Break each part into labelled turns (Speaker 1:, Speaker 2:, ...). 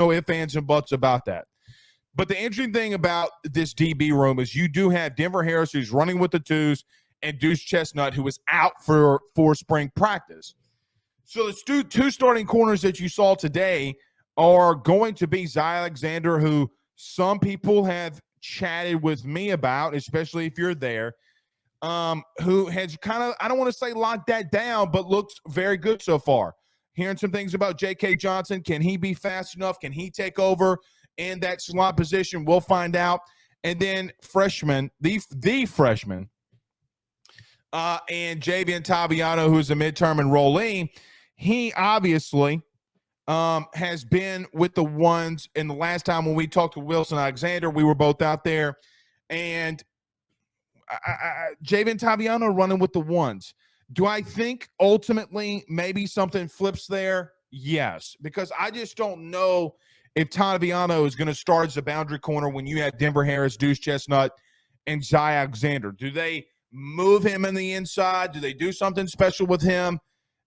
Speaker 1: no ifs, ands, and buts about that. But the interesting thing about this DB room is you do have Denver Harris, who's running with the twos, and Deuce Chestnut, who is out for spring practice. So the two starting corners that you saw today are going to be Zy Alexander, who some people have chatted with me about, especially if you're there, who has kind of, I don't want to say locked that down, but looks very good so far. Hearing some things about J.K. Johnson. Can he be fast enough? Can he take over in that slot position? We'll find out. And then freshman, the freshman, and Javian Taviano, who's a midterm enrollee, he obviously has been with the ones. And the last time when we talked to Wilson Alexander, we were both out there. And Javian Taviano running with the ones. Do I think ultimately maybe something flips there? Yes, because I just don't know if Taviano is going to start as a boundary corner when you have Denver Harris, Deuce Chestnut, and Zy Alexander. Do they move him in the inside? Do they do something special with him?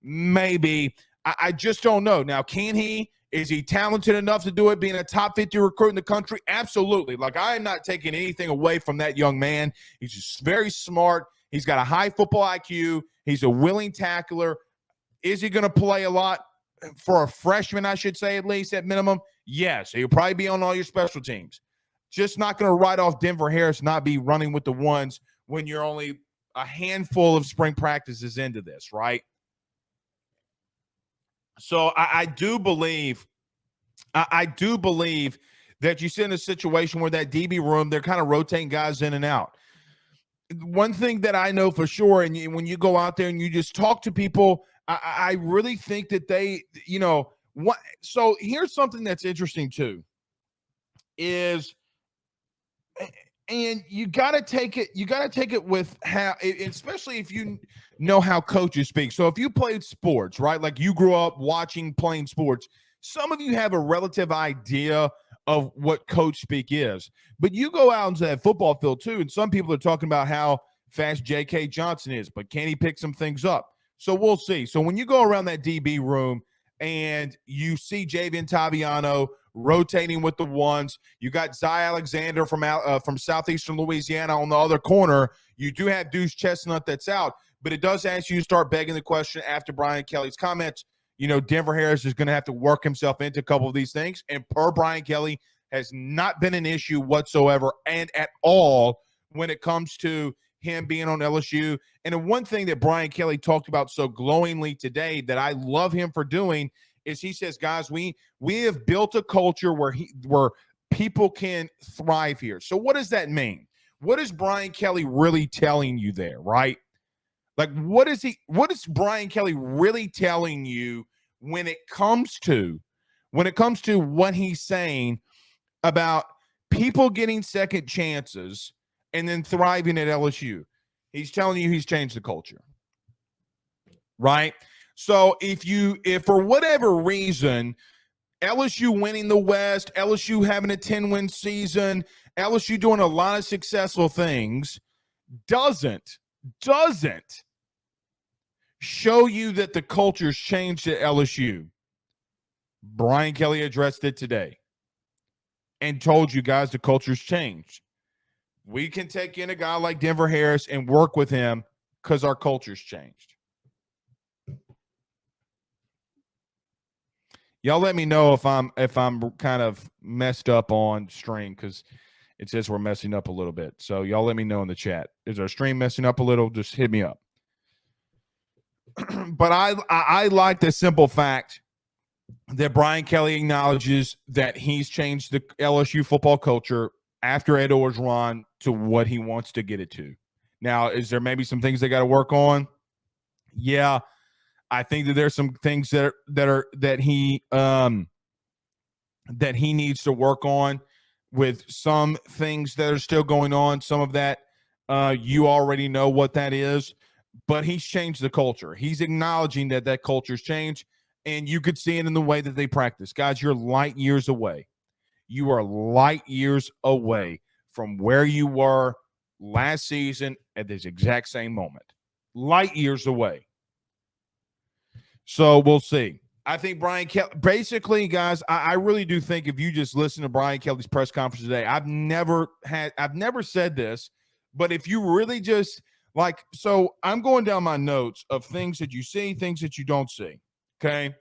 Speaker 1: Maybe. I just don't know. Now, can he? Is he talented enough to do it, being a top 50 recruit in the country? Absolutely. Like, I am not taking anything away from that young man. He's just very smart. He's got a high football IQ. He's a willing tackler. Is he going to play a lot for a freshman, I should say, at least at minimum? Yes. He'll probably be on all your special teams. Just not going to write off Denver Harris not be running with the ones when you're only a handful of spring practices into this, right? So I do believe that you sit in a situation where that DB room, they're kind of rotating guys in and out. One thing that I know for sure, and when you go out there and you just talk to people, I really think that they, what. So here's something that's interesting too, is, and you got to take it. You got to take it with how, especially if you know how coaches speak. So if you played sports, right, like you grew up playing sports, some of you have a relative idea of what coach speak is. But you go out into that football field too, and some people are talking about how fast J.K. Johnson is, but can he pick some things up? So we'll see. So when you go around that DB room and you see Javian Taviano rotating with the ones, you got Zy Alexander from southeastern Louisiana on the other corner. You do have Deuce Chestnut that's out, but it does ask you to start begging the question after Brian Kelly's comments. Denver Harris is going to have to work himself into a couple of these things. And per Brian Kelly, has not been an issue whatsoever and at all when it comes to him being on LSU. And the one thing that Brian Kelly talked about so glowingly today that I love him for doing is he says, guys, we have built a culture where people can thrive here. So what does that mean? What is Brian Kelly really telling you there, right? Like, what is Brian Kelly really telling you when it comes to what he's saying about people getting second chances and then thriving at LSU? He's telling you he's changed the culture, right? So if for whatever reason, LSU winning the West, LSU having a 10-win season, LSU doing a lot of successful things, doesn't show you that the culture's changed at LSU. Brian Kelly addressed it today and told you guys the culture's changed. We can take in a guy like Denver Harris and work with him because our culture's changed. Y'all let me know if I'm kind of messed up on stream, because it says we're messing up a little bit. So y'all let me know in the chat. Is our stream messing up a little? Just hit me up. But I like the simple fact that Brian Kelly acknowledges that he's changed the LSU football culture after Ed Orr's run to what he wants to get it to. Now, is there maybe some things they got to work on? Yeah, I think that there's some things that he needs to work on, with some things that are still going on. Some of that you already know what that is, but he's changed the culture. He's acknowledging that culture's changed, and you could see it in the way that they practice. Guys, you're light years away. You are light years away from where you were last season at this exact same moment. Light years away. So we'll see. I think Brian Kelly, basically, guys, I really do think if you just listen to Brian Kelly's press conference today, I've never said this, but if you really just like, so I'm going down my notes of things that you see, things that you don't see. Okay.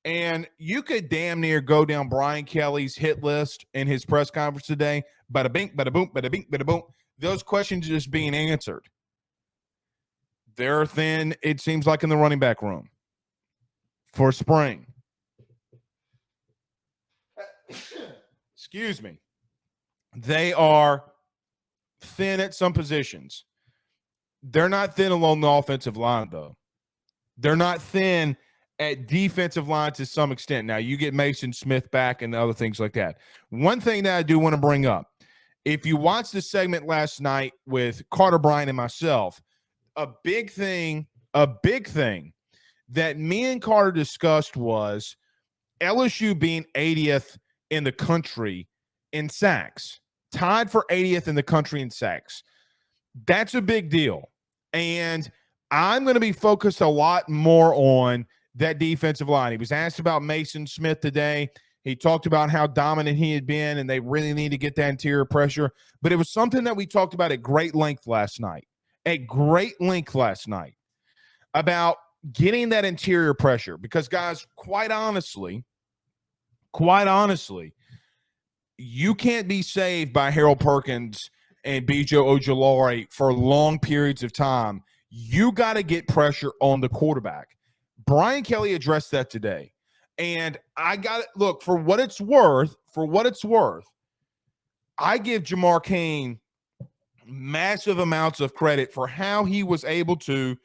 Speaker 1: And you could damn near go down Brian Kelly's hit list in his press conference today. Bada bing, bada boom, bada bing, bada boom. Those questions are just being answered. They're thin, it seems like, in the running back room for spring. Excuse me. They are thin at some positions. They're not thin along the offensive line, though. They're not thin at defensive line to some extent. Now, you get Mason Smith back and other things like that. One thing that I do want to bring up, if you watched the segment last night with Carter Bryant and myself, a big thing that me and Carter discussed was LSU being 80th in the country in sacks, tied for 80th in the country in sacks. That's a big deal. And I'm going to be focused a lot more on that defensive line. He was asked about Mason Smith today. He talked about how dominant he had been, and they really need to get that interior pressure. But it was something that we talked about at great length last night. About getting that interior pressure. Because, guys, quite honestly, you can't be saved by Harold Perkins and B.J. Ojulari for long periods of time. You got to get pressure on the quarterback. Brian Kelly addressed that today. And I got to look, for what it's worth, I give Jamar Cain massive amounts of credit for how he was able to,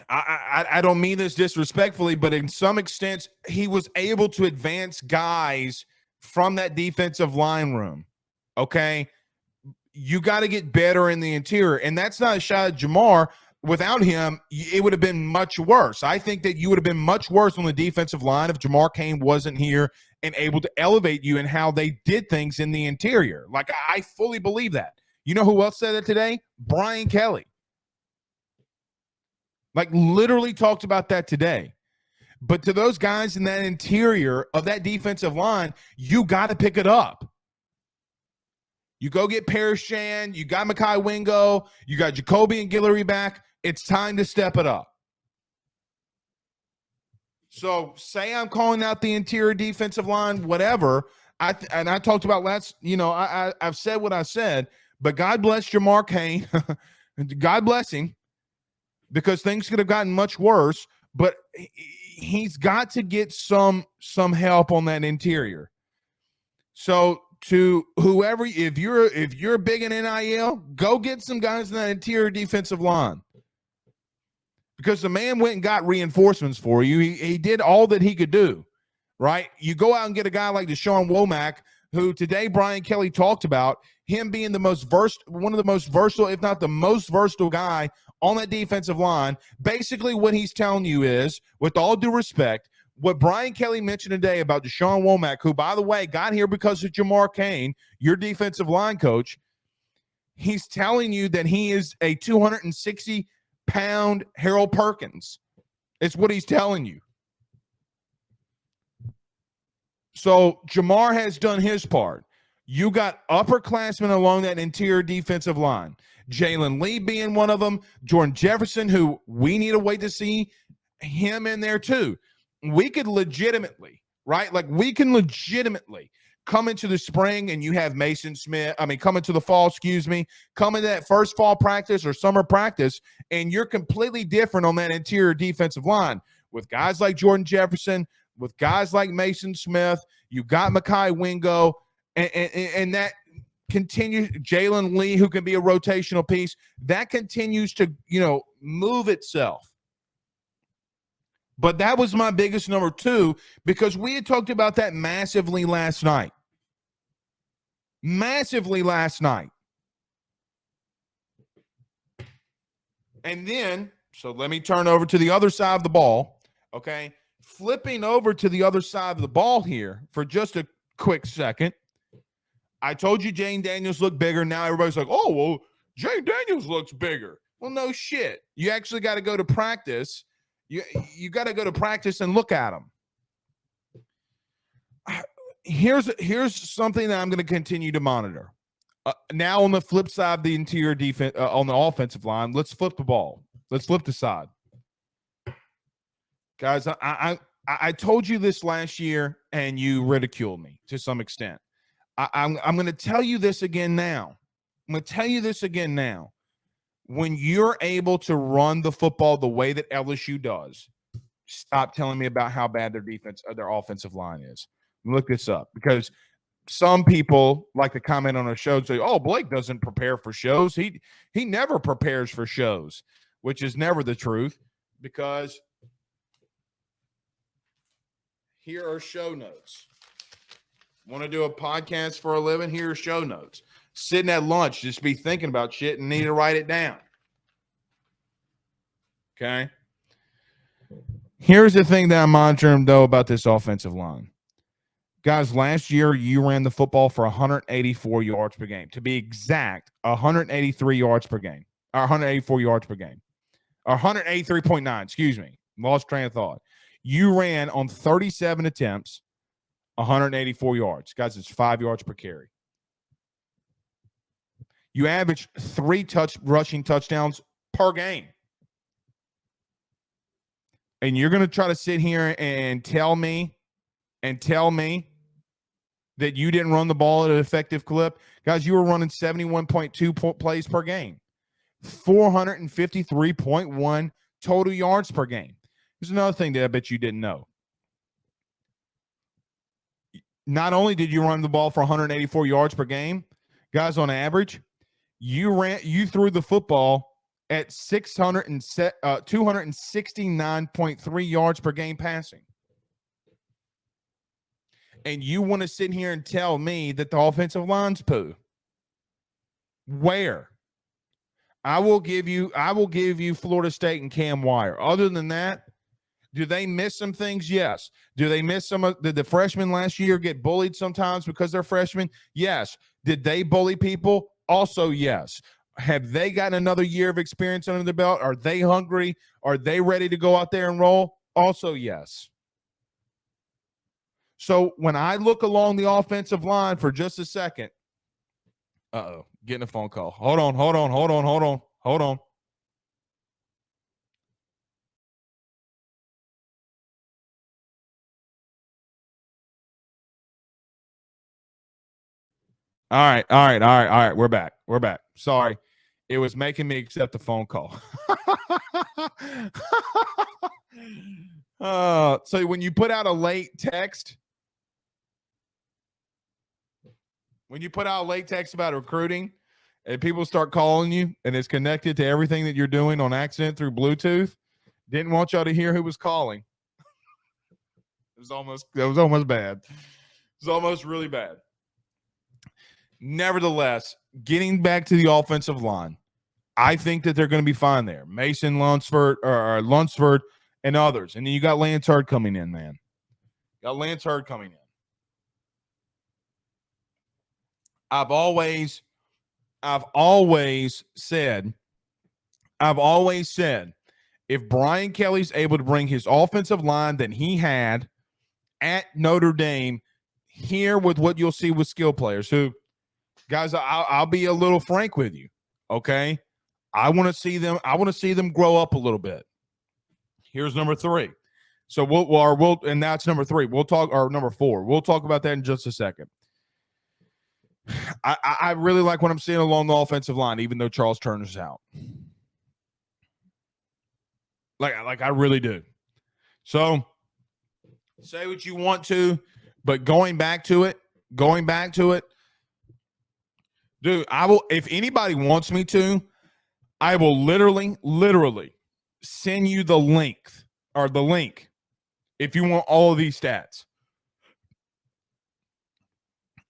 Speaker 1: I don't mean this disrespectfully, but in some extent, he was able to advance guys from that defensive line room. Okay. You got to get better in the interior. And that's not a shot at Jamar. Without him, it would have been much worse. I think that you would have been much worse on the defensive line if Jamar Cain wasn't here and able to elevate you in how they did things in the interior. Like, I fully believe that. You know who else said it today? Brian Kelly. Like, literally talked about that today. But to those guys in that interior of that defensive line, you got to pick it up. You go get Paris Shan, you got Mekhi Wingo, you got Jacoby and Guillory back. It's time to step it up. So say I'm calling out the interior defensive line, whatever. I talked about I've said what I said, but God bless Jamar Cain. God bless him, because things could have gotten much worse, but he's got to get some help on that interior. So to whoever, if you're big in NIL, go get some guys in that interior defensive line, because the man went and got reinforcements for you. He did all that he could do, right? You go out and get a guy like Deshaun Womack, who today Brian Kelly talked about him being one of the most versatile, if not the most versatile guy on that defensive line. Basically what he's telling you is, with all due respect, what Brian Kelly mentioned today about Deshaun Womack, who, by the way, got here because of Jamar Cain, your defensive line coach, he's telling you that he is a 260-pound Harold Perkins. It's what he's telling you. So Jamar has done his part. You got upperclassmen along that interior defensive line. Jalen Lee being one of them. Jordan Jefferson, who we need to wait to see him in there too. We could legitimately, right? Like, we can legitimately come into the spring and you have Mason Smith. Come into the fall, come into that first fall practice or summer practice, and you're completely different on that interior defensive line with guys like Jordan Jefferson, with guys like Mason Smith. You got Mekhi Wingo, and that continues. Jalen Lee, who can be a rotational piece, that continues to, move itself. But that was my biggest number two, because we had talked about that massively last night. And then, so let me turn over to the other side of the ball, okay? Flipping over to the other side of the ball here for just a quick second. I told you Jane Daniels looked bigger. Now everybody's like, oh, well, Jane Daniels looks bigger. Well, no shit. You actually got to go to practice You got to go to practice and look at them. Here's something that I'm going to continue to monitor. Now on the flip side of the interior defense, on the offensive line, let's flip the ball. Let's flip the side, guys. I told you this last year, and you ridiculed me to some extent. I'm going to tell you this again now. I'm going to tell you this again now. When you're able to run the football the way that LSU does, stop telling me about how bad their defense or their offensive line is. Look this up, because some people like to comment on a show and say, "Oh, Blake doesn't prepare for shows. He never prepares for shows," which is never the truth, because here are show notes. Want to do a podcast for a living? Here are show notes. Sitting at lunch, just be thinking about shit and need to write it down. Okay? Here's the thing that I'm monitoring, though, about this offensive line. Guys, last year you ran the football for 184 yards per game. To be exact, 183 yards per game. Or 184 yards per game. Or 183.9, excuse me. Lost train of thought. You ran on 37 attempts, 184 yards. Guys, it's 5 yards per carry. You average 3 rushing touchdowns per game. And you're going to try to sit here and tell me that you didn't run the ball at an effective clip. Guys, you were running 71.2 plays per game. 453.1 total yards per game. Here's another thing that I bet you didn't know. Not only did you run the ball for 184 yards per game, guys, on average, you threw the football at 269.3 yards per game passing. And you want to sit here and tell me that the offensive line's poo? Where? I will give you Florida State and Cam Wire. Other than that, do they miss some things? Yes. Do they miss some of the freshmen last year get bullied sometimes because they're freshmen? Yes. Did they bully people? Also, yes. Have they gotten another year of experience under their belt? Are they hungry? Are they ready to go out there and roll? Also, yes. So when I look along the offensive line for just a second, getting a phone call. Hold on. All right. We're back. Sorry. It was making me accept the phone call. So when you put out a late text, about recruiting and people start calling you and it's connected to everything that you're doing on accident through Bluetooth, didn't want y'all to hear who was calling. That was almost bad. It was almost really bad. Nevertheless, getting back to the offensive line, I think that they're going to be fine there. Mason Lunsford and others. And then you got Lance Hurd coming in, man. I've always said, if Brian Kelly's able to bring his offensive line that he had at Notre Dame here with what you'll see with skill players who, guys, I'll be a little frank with you, okay? I want to see them grow up a little bit. Here's number 3. So and that's number 3. Number 4. We'll talk about that in just a second. I really like what I'm seeing along the offensive line, even though Charles Turner's out. Like I really do. So say what you want to, but going back to it, dude, if anybody wants me to, I will literally send you the link if you want all of these stats.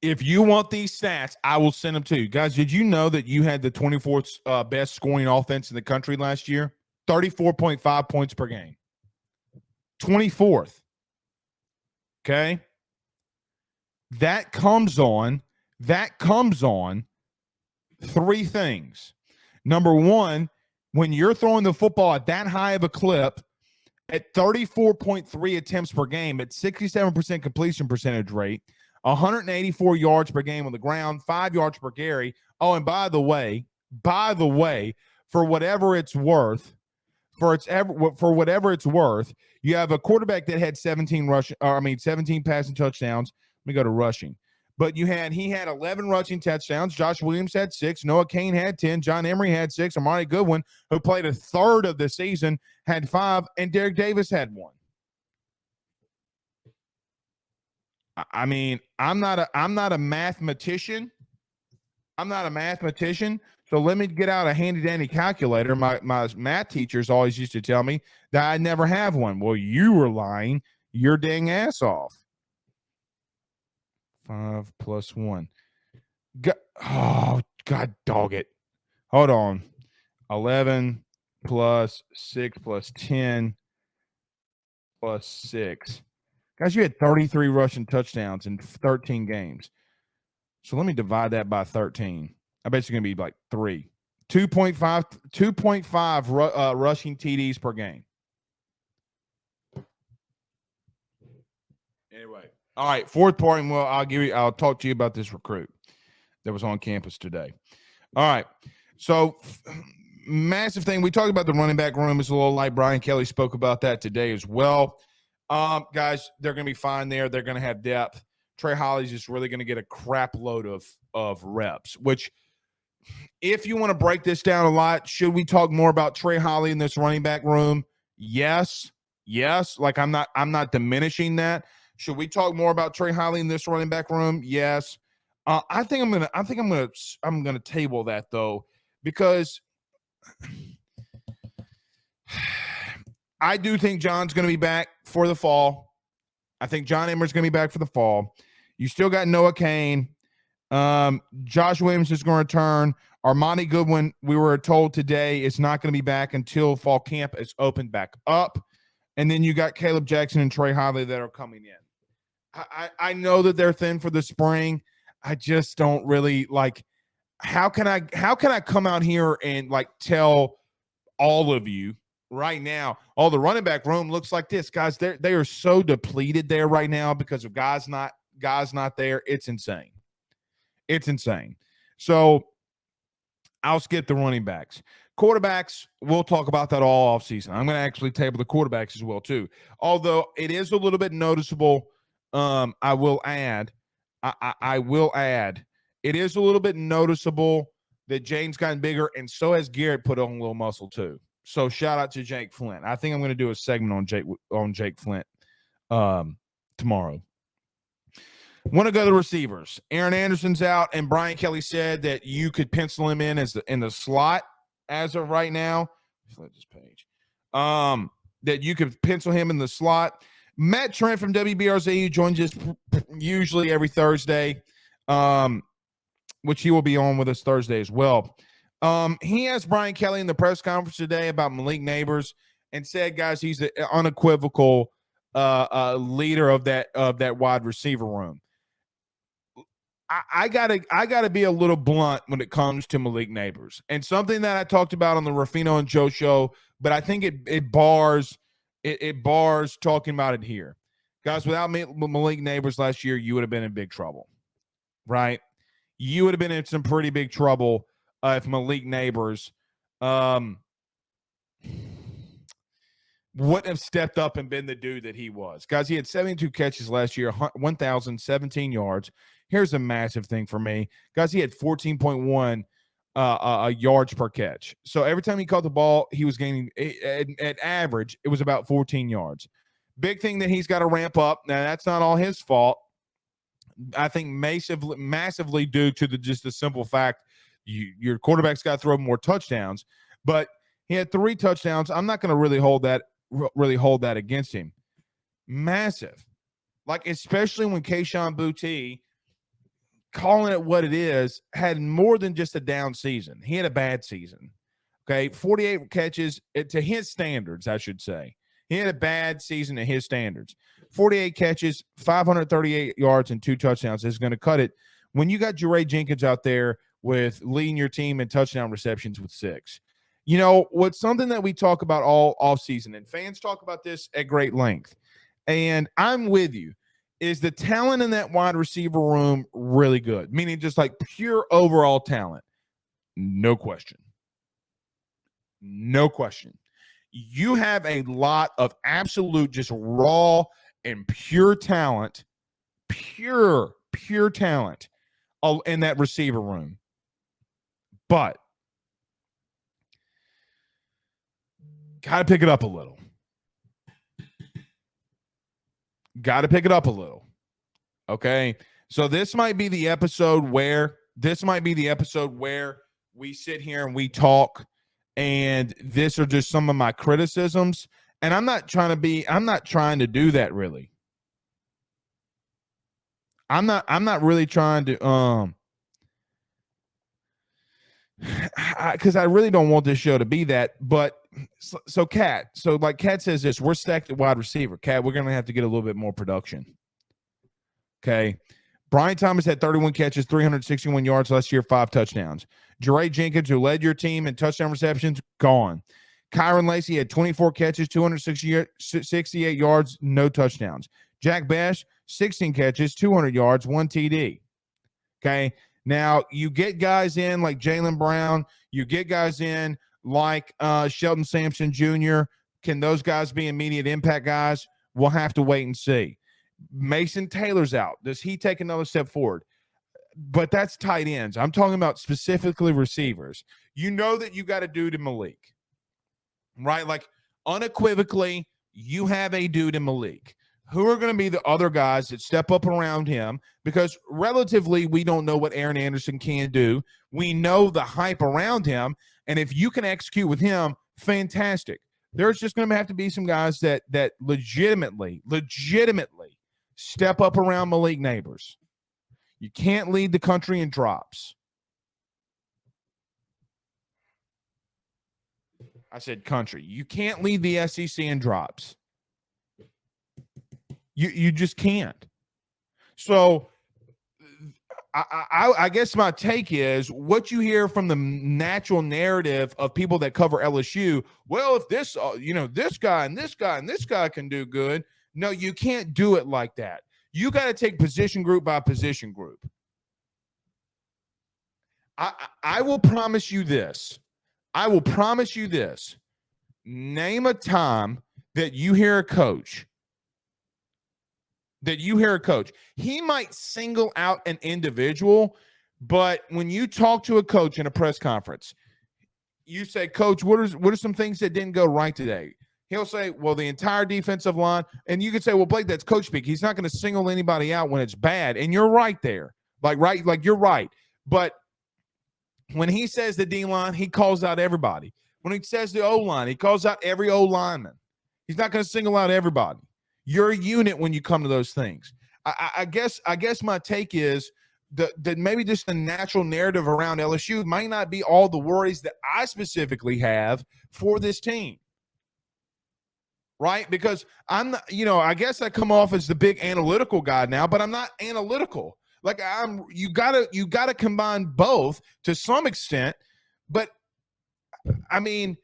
Speaker 1: If you want these stats, I will send them to you. Guys, did you know that you had the 24th best scoring offense in the country last year? 34.5 points per game. 24th. Okay? That comes on 3 things. Number 1, when you're throwing the football at that high of a clip at 34.3 attempts per game, at 67% completion percentage rate, 184 yards per game on the ground, 5 yards per carry. Oh, and by the way, for whatever it's worth, for whatever it's worth, you have a quarterback that had 17 passing touchdowns. Let me go to rushing. But he had 11 rushing touchdowns. Josh Williams had 6. Noah Cain had 10. John Emery had 6. Amari Goodwin, who played a third of the season, had 5, and Derek Davis had 1. I mean, I'm not a mathematician. So let me get out a handy dandy calculator. My math teachers always used to tell me that I never have one. Well, you were lying your dang ass off. 5 plus 1. God dog it. Hold on. 11 plus 6 plus 10 plus 6. Guys, you had 33 rushing touchdowns in 13 games. So let me divide that by 13. I bet it's going to be like 3. 2.5 rushing TDs per game. Anyway. All right, fourth part, and I'll talk to you about this recruit that was on campus today. All right. So massive thing. We talked about the running back room is a little light. Brian Kelly spoke about that today as well. Guys, they're going to be fine there. They're going to have depth. Trey Holly's just really going to get a crap load of reps, which if you want to break this down a lot, should we talk more about Trey Holly in this running back room? Yes. Like I'm not diminishing that. Should we talk more about Trey Holly in this running back room? Yes. I think I'm gonna table that though, because I do think John's gonna be back for the fall. I think John Emery's gonna be back for the fall. You still got Noah Cain. Josh Williams is going to return. Armani Goodwin, we were told today, is not going to be back until fall camp is opened back up. And then you got Caleb Jackson and Trey Holly that are coming in. I know that they're thin for the spring. I just don't really like. How can I come out here and like tell all of you right now? Oh, the running back room looks like this, guys. They are so depleted there right now because of guys not there. It's insane. So I'll skip the running backs. Quarterbacks, we'll talk about that all offseason. I'm going to actually table the quarterbacks as well, too. Although it is a little bit noticeable, I will add, it is a little bit noticeable that Jane's gotten bigger, and so has Garrett put on a little muscle, too. So shout out to Jake Flint. I think I'm going to do a segment on Jake Flint tomorrow. Want to go to the receivers. Aaron Anderson's out, and Brian Kelly said that you could pencil him in in the slot as of right now. Flip this page. That you could pencil him in the slot. Matt Trent from WBRZ, who joins us usually every Thursday, which he will be on with us Thursday as well. He asked Brian Kelly in the press conference today about Malik Neighbors and said, guys, he's the unequivocal leader of that wide receiver room. I gotta be a little blunt when it comes to Malik Neighbors, and something that I talked about on the Ruffino and Joe show, but I think it bars talking about it here, guys. Without Malik Neighbors last year, you would have been in big trouble, right? You would have been in some pretty big trouble if Malik Neighbors wouldn't have stepped up and been the dude that he was. Guys, he had 72 catches last year, 1,017 yards. Here's a massive thing for me. Guys, he had 14.1 yards per catch. So every time he caught the ball, he was gaining, at average, it was about 14 yards. Big thing that he's got to ramp up. Now, that's not all his fault. I think massively due to just the simple fact your quarterback's got to throw more touchdowns. But he had 3 touchdowns. I'm not going to really hold that against him. Massive. Like, especially when Kayshon Boutte, calling it what it is, had more than just a down season. He had a bad season. Okay, 48 catches to his standards, I should say. He had a bad season at his standards. 48 catches, 538 yards, and 2 touchdowns is going to cut it when you got Jeray Jenkins out there with leading your team in touchdown receptions with 6. You know, what's something that we talk about all season, and fans talk about this at great length, and I'm with you, is the talent in that wide receiver room really good? Meaning just like pure overall talent. No question. No question. You have a lot of absolute, just raw and pure talent in that receiver room. But got to pick it up a little. Got to pick it up a little. Okay. So this might be the episode where we sit here and we talk, and this are just some of my criticisms. And I'm not trying to do that really. I'm not really trying to because I really don't want this show to be that. But so Kat, like Kat says this, we're stacked at wide receiver. Kat, we're gonna have to get a little bit more production. Okay. Brian Thomas had 31 catches, 361 yards last year, 5 touchdowns. Jeray Jenkins, who led your team in touchdown receptions, gone. Kyron Lacey had 24 catches, 268 yards, no touchdowns. Jack Bash, 16 catches, 200 yards, 1 TD. Okay. Now, you get guys in like Jaylen Brown. You get guys in like Sheldon Sampson Jr. Can those guys be immediate impact guys? We'll have to wait and see. Mason Taylor's out. Does he take another step forward? But that's tight ends. I'm talking about specifically receivers. You know that you got a dude in Malik, right? Like unequivocally, you have a dude in Malik. Who are going to be the other guys that step up around him? Because relatively, we don't know what Aaron Anderson can do. We know the hype around him. And if you can execute with him, fantastic. There's just going to have to be some guys that legitimately step up around Malik Neighbors. You can't lead the country in drops. I said country. You can't lead the SEC in drops. You just can't. So I guess my take is what you hear from the natural narrative of people that cover LSU. Well, if this, this guy and this guy and this guy can do good. No, you can't do it like that. You got to take position group by position group. I will promise you this. Name a time that you hear a coach. He might single out an individual, but when you talk to a coach in a press conference, you say, Coach, what are some things that didn't go right today? He'll say, well, the entire defensive line. And you could say, well, Blake, that's coach speak. He's not going to single anybody out when it's bad. And you're right there. Like you're right. But when he says the D line, he calls out everybody. When he says the O line, he calls out every O lineman. He's not going to single out everybody. You're a unit when you come to those things. I guess my take is that maybe just the natural narrative around LSU might not be all the worries that I specifically have for this team. Right? Because I'm not, I guess I come off as the big analytical guy now, but I'm not analytical. Like you gotta combine both to some extent. But I mean,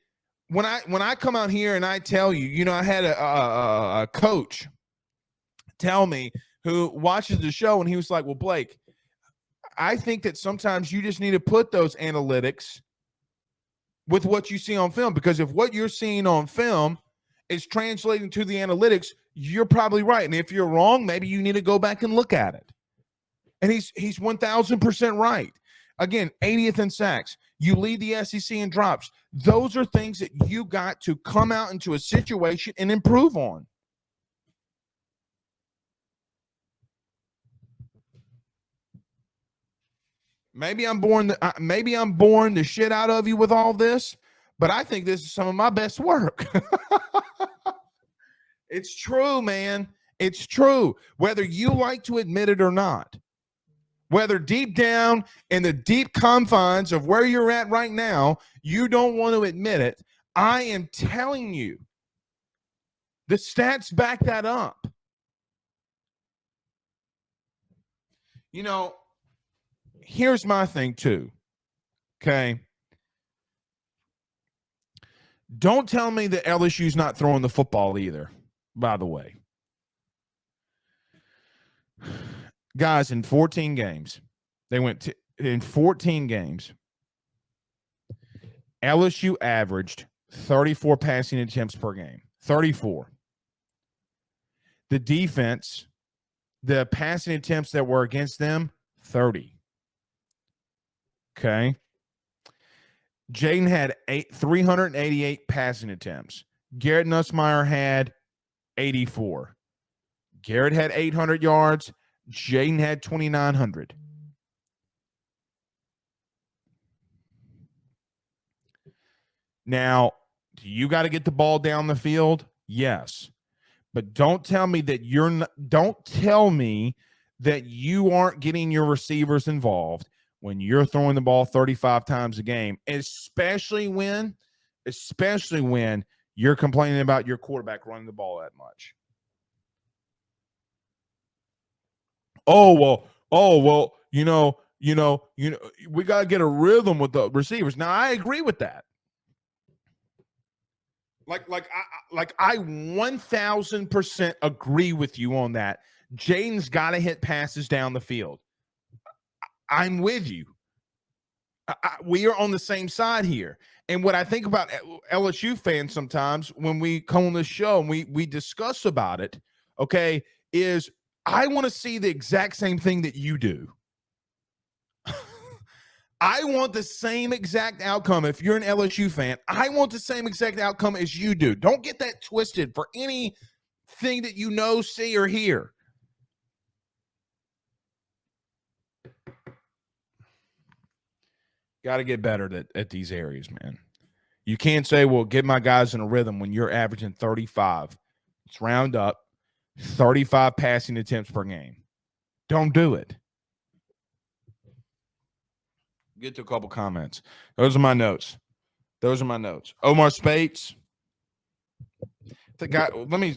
Speaker 1: when I come out here and I tell you, I had a coach tell me who watches the show, and he was like, well, Blake, I think that sometimes you just need to put those analytics with what you see on film, because if what you're seeing on film is translating to the analytics, you're probably right. And if you're wrong, maybe you need to go back and look at it. And he's 1,000% right. Again, 80th in sacks. You lead the SEC in drops. Those are things that you got to come out into a situation and improve on. Maybe I'm boring the shit out of you with all this, but I think this is some of my best work. It's true, man. It's true. Whether you like to admit it or not, whether deep down in the deep confines of where you're at right now, you don't want to admit it, I am telling you, the stats back that up. Here's my thing too, okay? Don't tell me that LSU's not throwing the football either, by the way. Guys, in 14 games, in 14 games, LSU averaged 34 passing attempts per game. 34. The defense, the passing attempts that were against them, 30. Okay. Jaden had 388 passing attempts. Garrett Nussmeier had 84. Garrett had 800 yards. Jaden had 2,900. Now, do you got to get the ball down the field? Yes. But don't tell me that you aren't getting your receivers involved when you're throwing the ball 35 times a game, especially when you're complaining about your quarterback running the ball that much. Oh, well, we got to get a rhythm with the receivers. Now, I agree with that. I 1,000% agree with you on that. Jaden's got to hit passes down the field. I'm with you. We are on the same side here. And what I think about LSU fans sometimes when we come on this show and we discuss about it, okay, is I want to see the exact same thing that you do. I want the same exact outcome. If you're an LSU fan, I want the same exact outcome as you do. Don't get that twisted for anything that you know, see, or hear. Got to get better at these areas, man. You can't say, well, get my guys in a rhythm when you're averaging 35. Let's round up 35 passing attempts per game. Don't do it. Get to a couple comments. Those are my notes. Omar Spates. The guy, let me